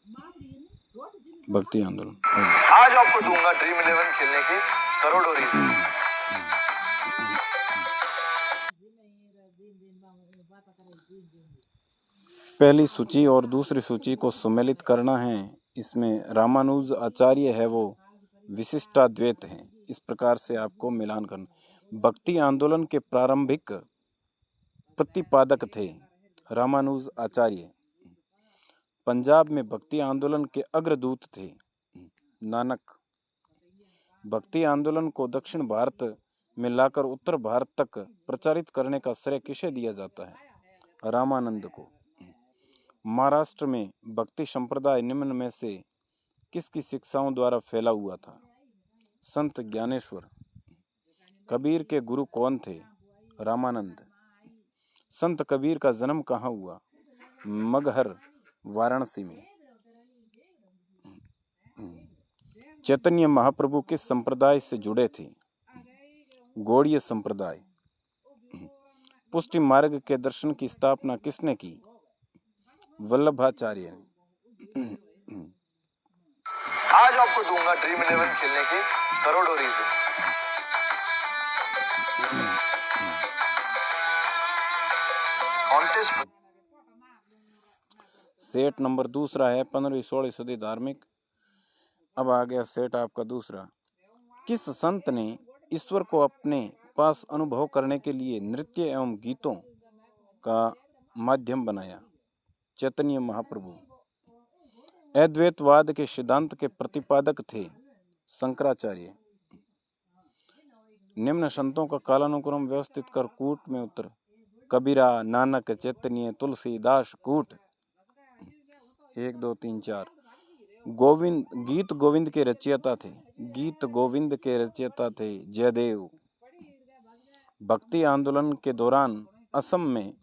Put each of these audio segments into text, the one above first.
भक्ति आंदोलन। आज आपको दूंगा ड्रीम 11 खेलने के करोड़ों रीजंस। पहली सूची और दूसरी सूची को सम्मिलित करना है। इसमें रामानुज आचार्य है वो विशिष्टाद्वैत है। इस प्रकार से आपको मिलान करना। भक्ति आंदोलन के प्रारंभिक प्रतिपादक थे रामानुज आचार्य। पंजाब में भक्ति आंदोलन के अग्रदूत थे नानक। भक्ति आंदोलन को दक्षिण भारत में लाकर उत्तर भारत तक प्रचारित करने का श्रेय किसे दिया जाता है? रामानंद को। महाराष्ट्र में भक्ति संप्रदाय निम्न में से किसकी शिक्षाओं द्वारा फैला हुआ था? संत ज्ञानेश्वर। कबीर के गुरु कौन थे? रामानंद। संत कबीर का जन्म कहाँ हुआ? मगहर, वाराणसी में। चैतन्य महाप्रभु किस संप्रदाय से जुड़े थे? गौड़ीय संप्रदाय। पुष्टि मार्ग के दर्शन की स्थापना किसने की? वल्लभाचार्य ने। आज आपको दूंगा ड्रीम 11 खेलने के करोड़ों रीजंस। सेट नंबर दूसरा है 15वीं-16वीं सदी धार्मिक। अब आ गया सेट आपका दूसरा। किस संत ने ईश्वर को अपने पास अनुभव करने के लिए नृत्य एवं गीतों का माध्यम बनाया? चैतन्य महाप्रभु। अद्वैतवाद के सिद्धांत के प्रतिपादक थे शंकराचार्य। निम्न संतों का कालानुक्रम व्यवस्थित कर कूट में उतर। कबीरा, नानक, चैतन्य, तुलसीदास, कूट। 1 2 3 4। गीत गोविंद के रचयिता थे। गीत गोविंद के रचयिता थे जयदेव। भक्ति आंदोलन के दौरान असम में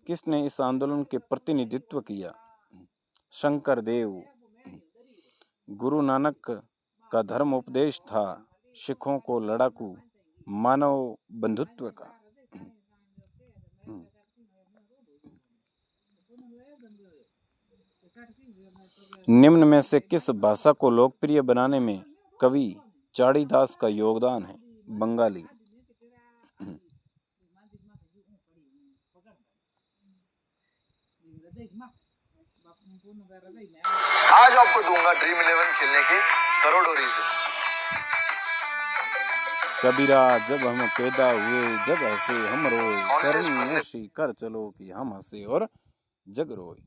किसने इस आंदोलन के प्रतिनिधित्व किया? शंकर देव। गुरु नानक का धर्म उपदेश था सिखों को लड़ाकू मानव बंधुत्व का। निम्न में से किस भाषा को लोकप्रिय बनाने में कवि चाड़ीदास का योगदान है? बंगाली। आज आपको दूंगा ड्रीम 11 खेलने के करोड़ों रीजंस। कबीरा, जब हम पैदा हुए जग हंसे हम रोए, करनी ऐसी कर चलो कि हम हंसे और जग रोए।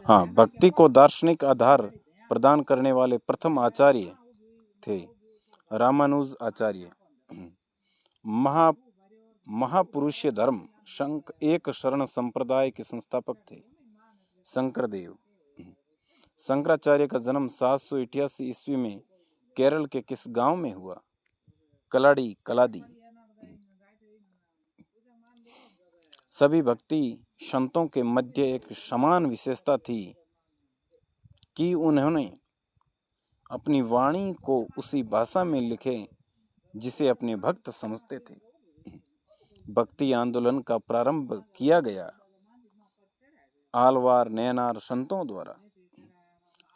हाँ, भक्ति को दार्शनिक आधार प्रदान करने वाले प्रथम आचार्य थे रामानुज आचार्य। महापुरुष धर्म एक शरण संप्रदाय के संस्थापक थे शंकरदेव। शंकराचार्य का जन्म 788 ईस्वी में केरल के किस गांव में हुआ? कलादी। सभी भक्ति संतों के मध्य एक समान विशेषता थी कि उन्होंने अपनी वाणी को उसी भाषा में लिखे जिसे अपने भक्त समझते थे। भक्ति आंदोलन का प्रारंभ किया गया आलवार नयनार संतों द्वारा।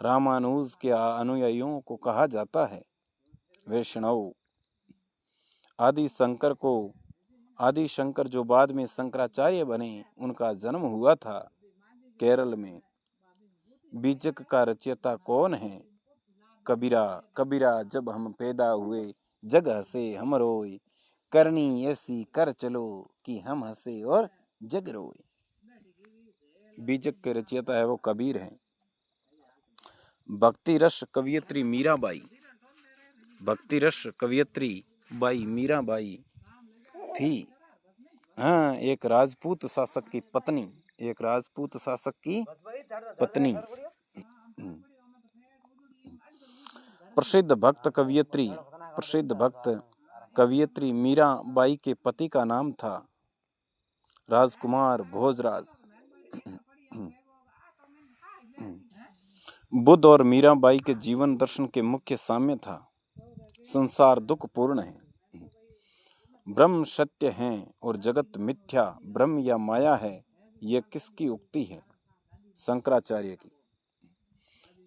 रामानुज के अनुयायियों को कहा जाता है वैष्णव। आदि शंकर जो बाद में शंकराचार्य बने, उनका जन्म हुआ था केरल में। बीजक का रचयिता कौन है? कबीरा, जब हम पैदा हुए जग हंसे हम रोए, करनी ऐसी कर चलो कि हम हंसे और जग रोए। बीजक के रचयिता है वो कबीर हैं। भक्ति रस कवियत्री मीराबाई। भक्ति रस कवियत्री बाई मीराबाई थी एक राजपूत शासक की पत्नी। प्रसिद्ध भक्त कवियत्री मीराबाई के पति का नाम था राजकुमार भोजराज। बुद्ध और मीराबाई के जीवन दर्शन के मुख्य साम्य था संसार दुखपूर्ण है, ब्रह्म सत्य है और जगत मिथ्या, ब्रह्म या माया है यह किसकी उक्ति है? शंकराचार्य की।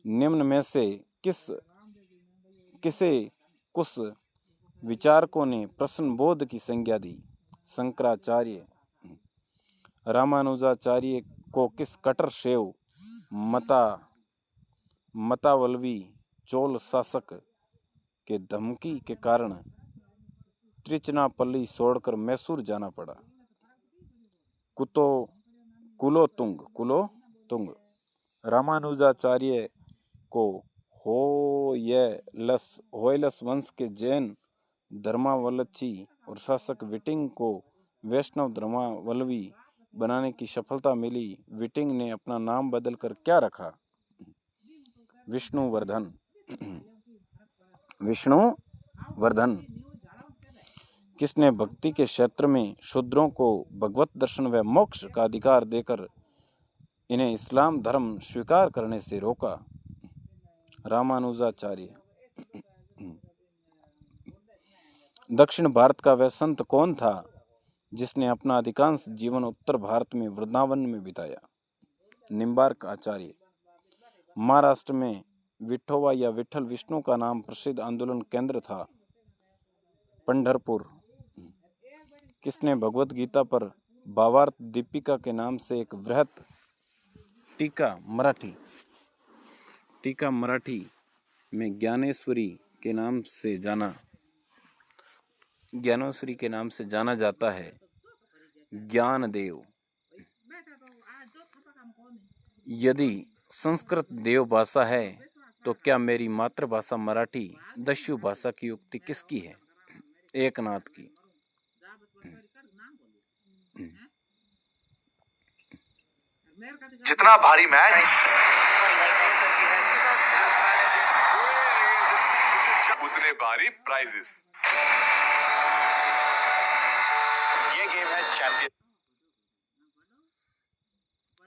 निम्न में से किसे कुछ विचारकों ने प्रश्नबोध की संज्ञा दी? शंकराचार्य। रामानुजाचार्य को किस कट्टर शैव मतावलंबी चोल शासक के धमकी के कारण त्रिचनापल्ली छोड़कर मैसूर जाना पड़ा? कुलोतुंग। रामानुजाचार्य को होयलस वंश के जैन धर्मावलंबी और शासक विटिंग को वैष्णव धर्मावलंबी बनाने की सफलता मिली। विटिंग ने अपना नाम बदलकर क्या रखा? विष्णुवर्धन। किसने भक्ति के क्षेत्र में शूद्रों को भगवत दर्शन व मोक्ष का अधिकार देकर इन्हें इस्लाम धर्म स्वीकार करने से रोका? रामानुजाचार्य। दक्षिण भारत का वह संत कौन था जिसने अपना अधिकांश जीवन उत्तर भारत में वृंदावन में बिताया? निम्बार्क आचार्य। महाराष्ट्र में विठोबा या विठल विष्णु का नाम प्रसिद्ध आंदोलन केंद्र था? पंढरपुर। किसने भगवत गीता पर भावार्थ दीपिका के नाम से एक वृहत टीका मराठी में ज्ञानेश्वरी के नाम से जाना जाता है? ज्ञानदेव। यदि संस्कृत देव भाषा है तो क्या मेरी मातृभाषा मराठी दस्यु भाषा की उक्ति किसकी है? एकनाथ की। जितना भारी मैच उतने भारी प्राइजेस। ये गेम है चैंपियन।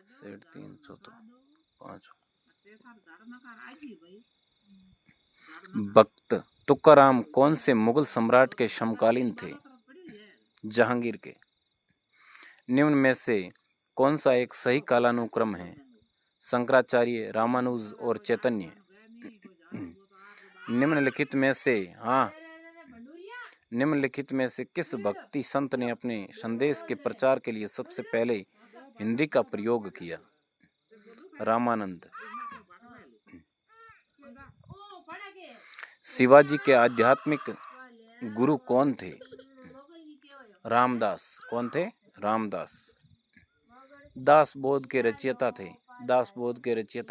सेट 3 चौथा 5। भक्त तुकाराम कौन से मुगल सम्राट के समकालीन थे? जहांगीर के। निम्न में से कौन सा एक सही कालानुक्रम है? शंकराचार्य, रामानुज और चैतन्य। निम्नलिखित में से किस भक्ति संत ने अपने संदेश के प्रचार के लिए सबसे पहले हिंदी का प्रयोग किया? रामानंद। शिवाजी के आध्यात्मिक गुरु कौन थे? रामदास। कौन थे? रामदास। दासबोध के रचयिता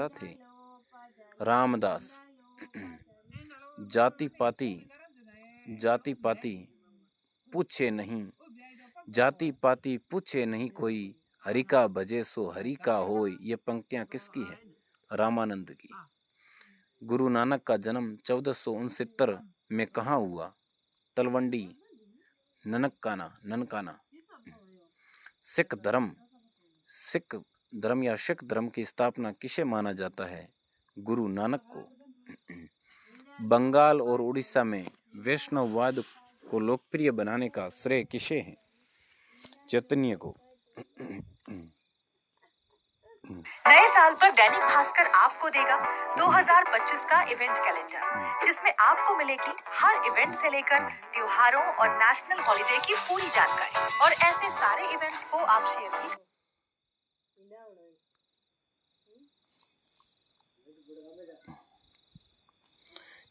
थे रामदास। जाति पाति पूछे नहीं कोई, हरि का भजे सो हरि का होय। ये पंक्तियां किसकी है? रामानंद की। गुरु नानक का जन्म 1469 में कहाँ हुआ? तलवंडी, ननकाना। सिख धर्म या सिख धर्म की स्थापना किसे माना जाता है? गुरु नानक को। बंगाल और उड़ीसा में वैष्णववाद को लोकप्रिय बनाने का श्रेय किसे है? चैतन्य को। नए साल पर दैनिक भास्कर आपको देगा 2025 का इवेंट कैलेंडर, जिसमें आपको मिलेगी हर इवेंट से लेकर त्योहारों और नेशनल हॉलिडे की पूरी जानकारी। और ऐसे सारे इवेंट्स को आप शेयर भी।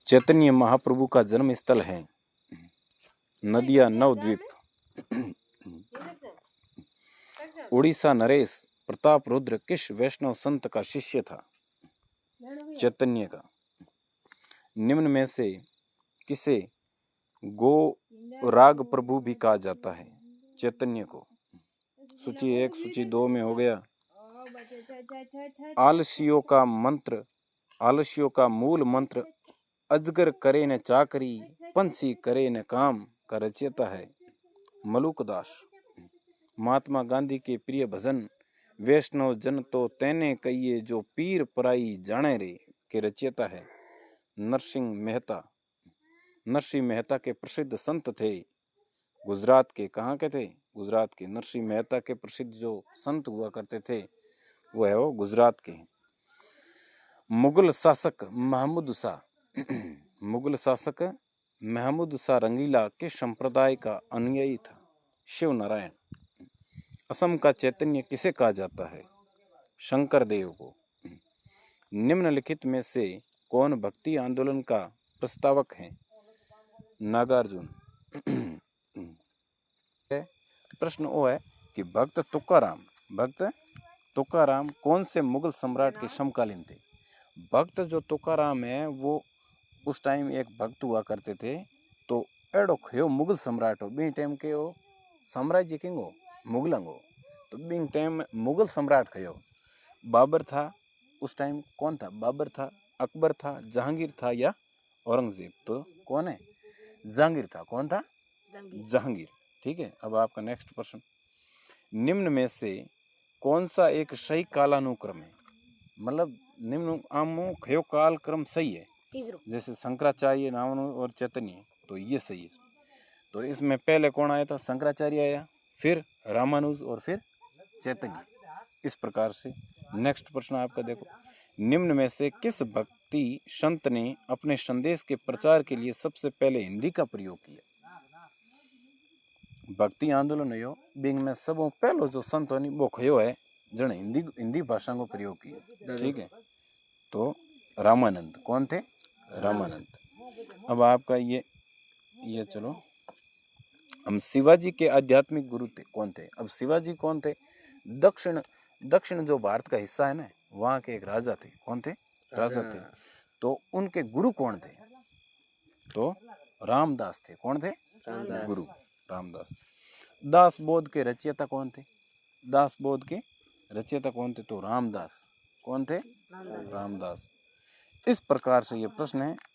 चैतन्य महाप्रभु का जन्म स्थल है नदिया नवद्वीप। उड़ीसा नरेश प्रताप रुद्र किस वैष्णव संत का शिष्य था? चैतन्य का। निम्न में से किसे गो राग प्रभु भी कहा जाता है? चैतन्य को। सूची 1 सूची 2 में हो गया। आलसियों का मूल मंत्र अजगर करे न चाकरी, पंछी करे न काम का रचयिता है मलुकदास। महात्मा गांधी के प्रिय भजन वैष्णव जन तो तेने कहिए जो पीर पराई जाने रे के रचयिता है नरसिंह मेहता के प्रसिद्ध संत थे। गुजरात के। कहाँ के थे? गुजरात के। नरसिंह मेहता के प्रसिद्ध जो संत हुआ करते थे वो है वो गुजरात के। मुगल शासक महमूद शाह मुगल शासक महमूद शाह रंगीला के संप्रदाय का अनुयायी था। शिव नारायण। असम का चैतन्य किसे कहा जाता है? शंकर देव को। निम्नलिखित में से कौन भक्ति आंदोलन का प्रस्तावक है? नागार्जुन। प्रश्न वो है कि भक्त तुकाराम कौन से मुगल सम्राट के समकालीन थे? भक्त जो तुकाराम है वो उस टाइम एक भक्त हुआ करते थे। तो एडो खयो मुगल सम्राट हो बी टाइम के हो साम्राज्य किंग हो मुगलंग हो, तो बी टाइम मुगल सम्राट खयो। बाबर था उस टाइम। कौन था? बाबर था, अकबर था, जहांगीर था या औरंगजेब? तो कौन है? जहांगीर था। कौन था? जहांगीर। ठीक है। अब आपका नेक्स्ट प्रश्न, निम्न में से कौन सा एक सही कालानुक्रम है? मतलब निम्न आमो खयो काल क्रम सही है। जैसे शंकराचार्य, रामानुज और चैतन्य, तो ये सही है। तो इसमें पहले कौन आया था? शंकराचार्य आया, फिर रामानुज और फिर चैतन्य। इस प्रकार से नेक्स्ट प्रश्न आपका देखो, निम्न में से किस भक्ति संत ने अपने संदेश के प्रचार के लिए सबसे पहले हिंदी का प्रयोग किया? भक्ति आंदोलन है बिंग में सब पहलो जो संत है वो खयो है जन हिंदी भाषा को प्रयोग किया। ठीक है। तो रामानंद। कौन थे? रामानंद। अब आपका ये चलो, हम शिवाजी के आध्यात्मिक गुरु थे कौन थे? अब शिवाजी कौन थे? दक्षिण जो भारत का हिस्सा है ना, वहाँ के एक राजा थे। कौन थे? राजा थे। तो उनके गुरु कौन थे? तो रामदास थे। कौन थे? गुरु रामदास। दास बोध के रचयिता कौन थे? दास बोध के रचयिता कौन थे? तो रामदास। कौन थे? रामदास। इस प्रकार से ये प्रश्न है